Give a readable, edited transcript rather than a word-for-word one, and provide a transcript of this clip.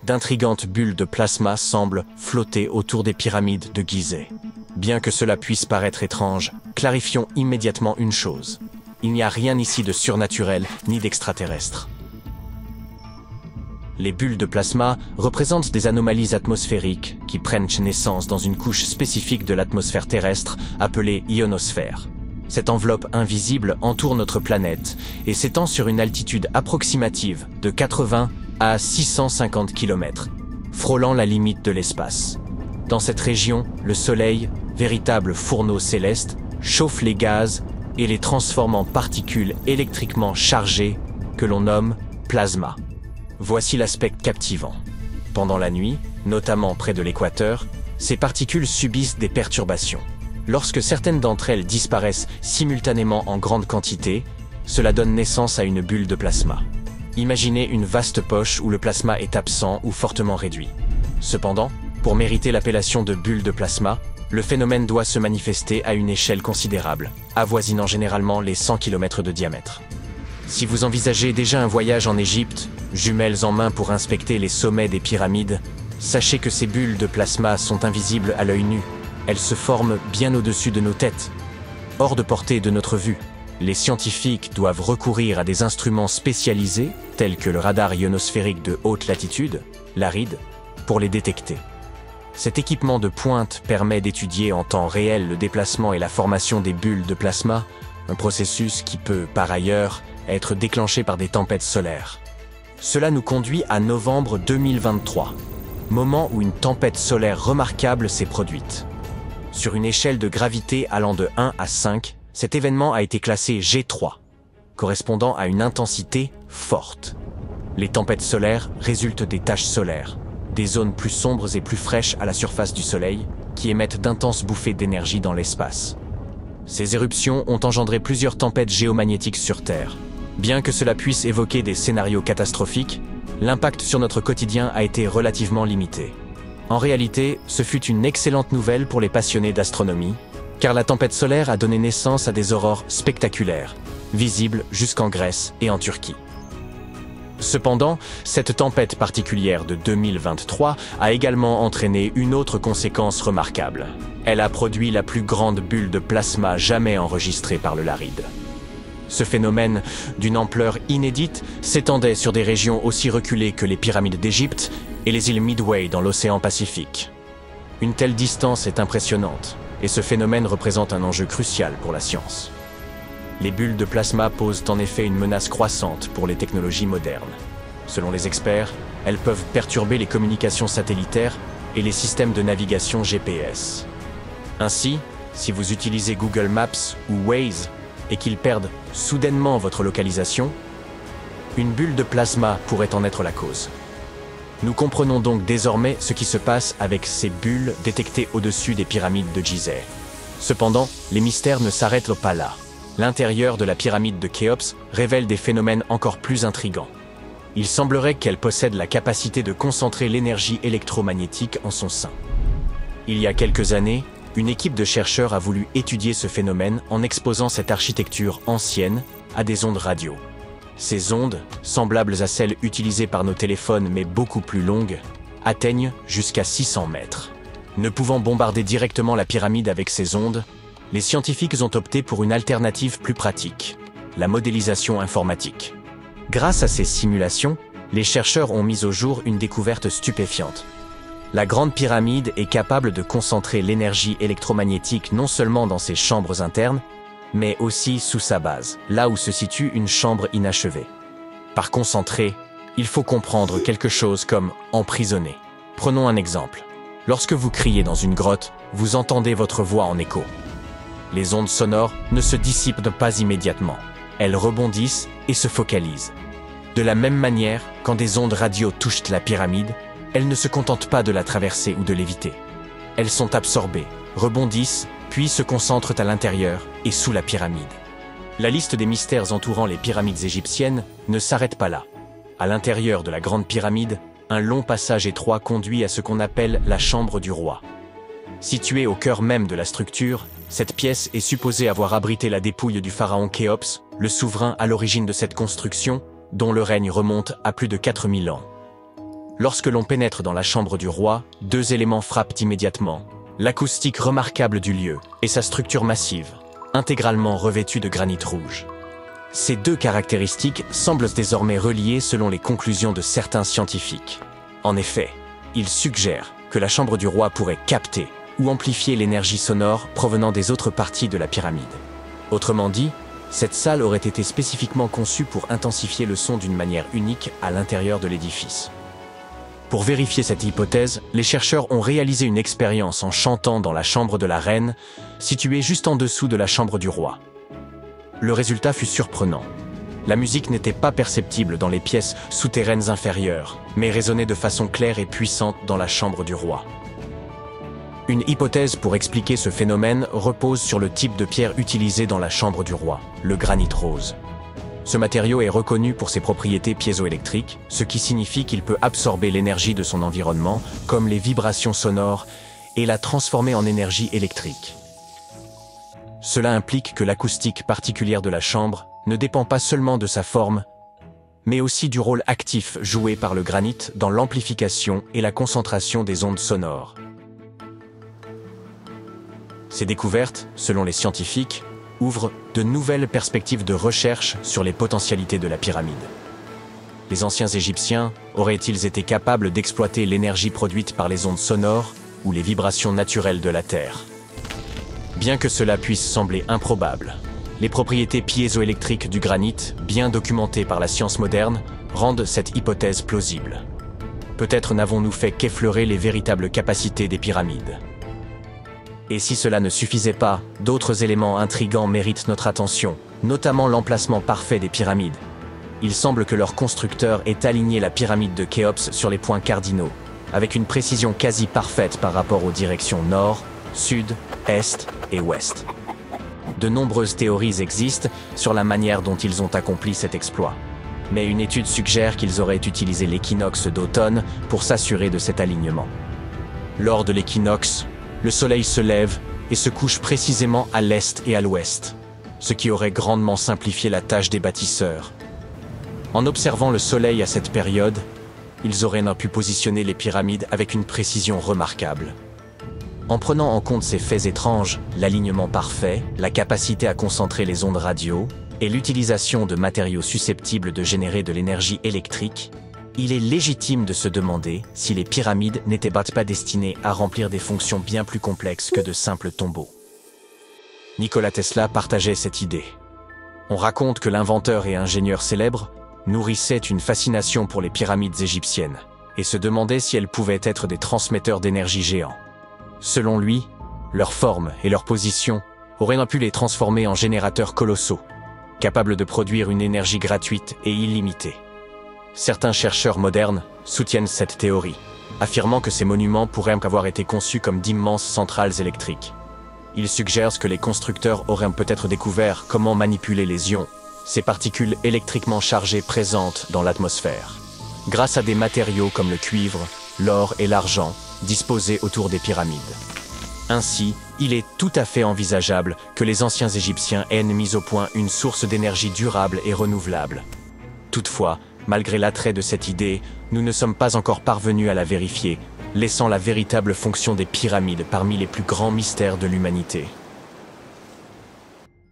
d'intrigantes bulles de plasma semblent flotter autour des pyramides de Gizeh. Bien que cela puisse paraître étrange, clarifions immédiatement une chose. Il n'y a rien ici de surnaturel ni d'extraterrestre. Les bulles de plasma représentent des anomalies atmosphériques qui prennent naissance dans une couche spécifique de l'atmosphère terrestre appelée ionosphère. Cette enveloppe invisible entoure notre planète et s'étend sur une altitude approximative de 80 à 650 km, frôlant la limite de l'espace. Dans cette région, le Soleil, véritable fourneau céleste, chauffe les gaz et les transforme en particules électriquement chargées que l'on nomme plasma. Voici l'aspect captivant. Pendant la nuit, notamment près de l'équateur, ces particules subissent des perturbations. Lorsque certaines d'entre elles disparaissent simultanément en grande quantité, cela donne naissance à une bulle de plasma. Imaginez une vaste poche où le plasma est absent ou fortement réduit. Cependant, pour mériter l'appellation de bulle de plasma, le phénomène doit se manifester à une échelle considérable, avoisinant généralement les 100 km de diamètre. Si vous envisagez déjà un voyage en Égypte, jumelles en main pour inspecter les sommets des pyramides, sachez que ces bulles de plasma sont invisibles à l'œil nu. Elles se forment bien au-dessus de nos têtes. Hors de portée de notre vue, les scientifiques doivent recourir à des instruments spécialisés, tels que le radar ionosphérique de haute latitude, l'ARID, pour les détecter. Cet équipement de pointe permet d'étudier en temps réel le déplacement et la formation des bulles de plasma, un processus qui peut, par ailleurs, être déclenché par des tempêtes solaires. Cela nous conduit à novembre 2023, moment où une tempête solaire remarquable s'est produite. Sur une échelle de gravité allant de 1 à 5, cet événement a été classé G3, correspondant à une intensité forte. Les tempêtes solaires résultent des taches solaires, des zones plus sombres et plus fraîches à la surface du Soleil, qui émettent d'intenses bouffées d'énergie dans l'espace. Ces éruptions ont engendré plusieurs tempêtes géomagnétiques sur Terre. Bien que cela puisse évoquer des scénarios catastrophiques, l'impact sur notre quotidien a été relativement limité. En réalité, ce fut une excellente nouvelle pour les passionnés d'astronomie, car la tempête solaire a donné naissance à des aurores spectaculaires, visibles jusqu'en Grèce et en Turquie. Cependant, cette tempête particulière de 2023 a également entraîné une autre conséquence remarquable. Elle a produit la plus grande bulle de plasma jamais enregistrée par le LARID. Ce phénomène, d'une ampleur inédite, s'étendait sur des régions aussi reculées que les pyramides d'Égypte et les îles Midway dans l'océan Pacifique. Une telle distance est impressionnante, et ce phénomène représente un enjeu crucial pour la science. Les bulles de plasma posent en effet une menace croissante pour les technologies modernes. Selon les experts, elles peuvent perturber les communications satellitaires et les systèmes de navigation GPS. Ainsi, si vous utilisez Google Maps ou Waze et qu'ils perdent soudainement votre localisation, une bulle de plasma pourrait en être la cause. Nous comprenons donc désormais ce qui se passe avec ces bulles détectées au-dessus des pyramides de Gizeh. Cependant, les mystères ne s'arrêtent pas là. L'intérieur de la pyramide de Khéops révèle des phénomènes encore plus intrigants. Il semblerait qu'elle possède la capacité de concentrer l'énergie électromagnétique en son sein. Il y a quelques années, une équipe de chercheurs a voulu étudier ce phénomène en exposant cette architecture ancienne à des ondes radio. Ces ondes, semblables à celles utilisées par nos téléphones mais beaucoup plus longues, atteignent jusqu'à 600 mètres. Ne pouvant bombarder directement la pyramide avec ces ondes, les scientifiques ont opté pour une alternative plus pratique, la modélisation informatique. Grâce à ces simulations, les chercheurs ont mis au jour une découverte stupéfiante. La Grande Pyramide est capable de concentrer l'énergie électromagnétique non seulement dans ses chambres internes, mais aussi sous sa base, là où se situe une chambre inachevée. Par concentré, il faut comprendre quelque chose comme emprisonné. Prenons un exemple. Lorsque vous criez dans une grotte, vous entendez votre voix en écho. Les ondes sonores ne se dissipent pas immédiatement. Elles rebondissent et se focalisent. De la même manière, quand des ondes radio touchent la pyramide, elles ne se contentent pas de la traverser ou de l'éviter. Elles sont absorbées, rebondissent, puis se concentrent à l'intérieur et sous la pyramide. La liste des mystères entourant les pyramides égyptiennes ne s'arrête pas là. À l'intérieur de la Grande Pyramide, un long passage étroit conduit à ce qu'on appelle la chambre du roi. Située au cœur même de la structure, cette pièce est supposée avoir abrité la dépouille du pharaon Khéops, le souverain à l'origine de cette construction, dont le règne remonte à plus de 4000 ans. Lorsque l'on pénètre dans la chambre du roi, deux éléments frappent immédiatement. L'acoustique remarquable du lieu et sa structure massive, intégralement revêtue de granit rouge. Ces deux caractéristiques semblent désormais reliées selon les conclusions de certains scientifiques. En effet, ils suggèrent que la chambre du roi pourrait capter ou amplifier l'énergie sonore provenant des autres parties de la pyramide. Autrement dit, cette salle aurait été spécifiquement conçue pour intensifier le son d'une manière unique à l'intérieur de l'édifice. Pour vérifier cette hypothèse, les chercheurs ont réalisé une expérience en chantant dans la chambre de la reine, située juste en dessous de la chambre du roi. Le résultat fut surprenant. La musique n'était pas perceptible dans les pièces souterraines inférieures, mais résonnait de façon claire et puissante dans la chambre du roi. Une hypothèse pour expliquer ce phénomène repose sur le type de pierre utilisé dans la chambre du roi, le granit rose. Ce matériau est reconnu pour ses propriétés piézoélectriques, ce qui signifie qu'il peut absorber l'énergie de son environnement, comme les vibrations sonores, et la transformer en énergie électrique. Cela implique que l'acoustique particulière de la chambre ne dépend pas seulement de sa forme, mais aussi du rôle actif joué par le granit dans l'amplification et la concentration des ondes sonores. Ces découvertes, selon les scientifiques, ouvrent de nouvelles perspectives de recherche sur les potentialités de la pyramide. Les anciens Égyptiens auraient-ils été capables d'exploiter l'énergie produite par les ondes sonores ou les vibrations naturelles de la Terre? Bien que cela puisse sembler improbable, les propriétés piézoélectriques du granit, bien documentées par la science moderne, rendent cette hypothèse plausible. Peut-être n'avons-nous fait qu'effleurer les véritables capacités des pyramides. Et si cela ne suffisait pas, d'autres éléments intrigants méritent notre attention, notamment l'emplacement parfait des pyramides. Il semble que leur constructeur ait aligné la pyramide de Khéops sur les points cardinaux, avec une précision quasi parfaite par rapport aux directions nord, sud, est et ouest. De nombreuses théories existent sur la manière dont ils ont accompli cet exploit. Mais une étude suggère qu'ils auraient utilisé l'équinoxe d'automne pour s'assurer de cet alignement. Lors de l'équinoxe, le soleil se lève et se couche précisément à l'est et à l'ouest, ce qui aurait grandement simplifié la tâche des bâtisseurs. En observant le soleil à cette période, ils auraient pu positionner les pyramides avec une précision remarquable. En prenant en compte ces faits étranges, l'alignement parfait, la capacité à concentrer les ondes radio et l'utilisation de matériaux susceptibles de générer de l'énergie électrique, il est légitime de se demander si les pyramides n'étaient pas destinées à remplir des fonctions bien plus complexes que de simples tombeaux. Nikola Tesla partageait cette idée. On raconte que l'inventeur et ingénieur célèbre nourrissait une fascination pour les pyramides égyptiennes et se demandait si elles pouvaient être des transmetteurs d'énergie géants. Selon lui, leur forme et leur position auraient pu les transformer en générateurs colossaux, capables de produire une énergie gratuite et illimitée. Certains chercheurs modernes soutiennent cette théorie, affirmant que ces monuments pourraient avoir été conçus comme d'immenses centrales électriques. Ils suggèrent que les constructeurs auraient peut-être découvert comment manipuler les ions, ces particules électriquement chargées présentes dans l'atmosphère, grâce à des matériaux comme le cuivre, l'or et l'argent disposés autour des pyramides. Ainsi, il est tout à fait envisageable que les anciens Égyptiens aient mis au point une source d'énergie durable et renouvelable. Toutefois, malgré l'attrait de cette idée, nous ne sommes pas encore parvenus à la vérifier, laissant la véritable fonction des pyramides parmi les plus grands mystères de l'humanité.